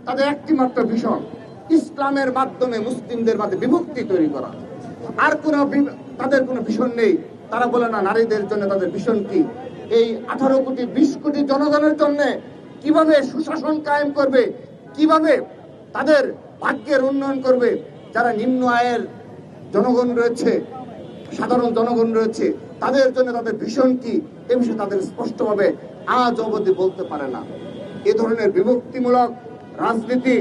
তাদের একটি মাত্র ভীষণ, ইসলামের মাধ্যমে মুসলিমদের মাঝে বিভক্তি তৈরি করা। আর তাদের কোনো ভীষণ নেই। তারা বলে না নারীদের জন্য তাদের ভীষণ কি, এই 18 কোটি 20 কোটি জনগণের জন্য কিভাবে সুশাসন কায়েম করবে, কিভাবে তাদের ভাগ্যের উন্নয়ন করবে। যারা নিম্ন আয়ের জনগণ রয়েছে, সাধারণ জনগণ রয়েছে, তাদের জন্য তাদের ভীষণ কি, এ বিষয়ে তাদের স্পষ্টভাবে আজ অবধি বলতে পারে না। এ ধরনের বিভক্তিমূলক রাজনীতি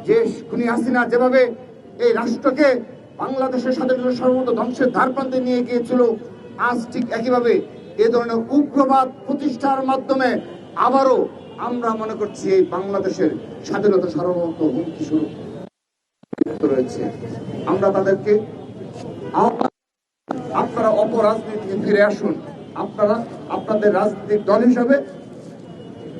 যে খুনি হাসিনা যেভাবে এই রাষ্ট্রকে বাংলাদেশের স্বাধীনতা সর্বত ধ্বংসের ধারপ্রান্তে নিয়ে গিয়েছিল, আজ ঠিক একইভাবে এ ধরনের উগ্রবাদ প্রতিষ্ঠার মাধ্যমে আবারও আমরা মনে করছি এই বাংলাদেশের স্বাধীনতা সার্বভৌমত্ব হুমকি শুরু রয়েছে। আমরা তাদেরকে আপনারা অপরাজনীতিতে ফিরে আসুন। আপনারা আপনাদের রাজনৈতিক দল হিসাবে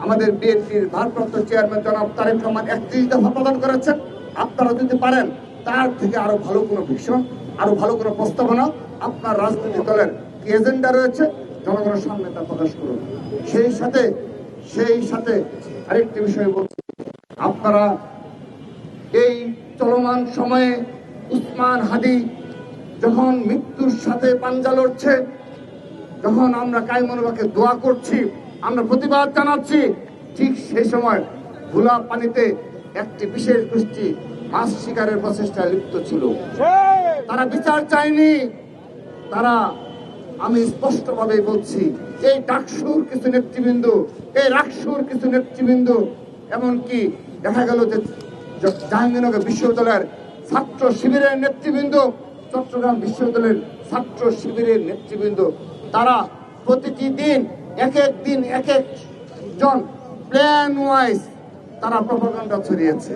আমাদের বিএনপির ভারপ্রাপ্ত চেয়ারম্যান জনাব তারেক রহমান 31 দফা প্রদান করেছেন। আপনারা যদি পারেন তার থেকে আরো ভালো কোনো ভীষণ, আরো ভালো কোনো প্রস্তাবনা আপনার রাজনৈতিক দলের কি এজেন্ডা রয়েছে জনগণের সামনে তা প্রকাশ করুন। সেই সাথে আরেকটি বিষয় বলছি, আপনারা এই চলমান সময়ে উসমান হাদি যখন মৃত্যুর সাথে পাঞ্জা লড়ছে, যখন আমরা কায়মনোবাকে দোয়া করছি, আমরা প্রতিবাদ জানাচ্ছি, ঠিক সেই সময় ভোলা পানিতে একটি বিশেষ গোষ্ঠী মাছ শিকারের প্রচেষ্টায় লিপ্ত ছিল। তারা বিচার চায়নি। তারা, আমি স্পষ্টভাবে বলছি, এই ডাকসুর কিছু নেতৃবৃন্দ, এই রাকসুর কিছু নেতৃবৃন্দ, এমনকি দেখা গেল যে জাহাঙ্গীরনগর বিশ্ববিদ্যালয়ের ছাত্র শিবিরের নেতৃবৃন্দ, চট্টগ্রাম বিশ্ববিদ্যালয়ের ছাত্র শিবিরের নেতৃবৃন্দ, তারা প্রতিটি দিন এক একজন প্ল্যান ওয়াইজ তারা প্রপাগান্ডা ছড়িয়েছে।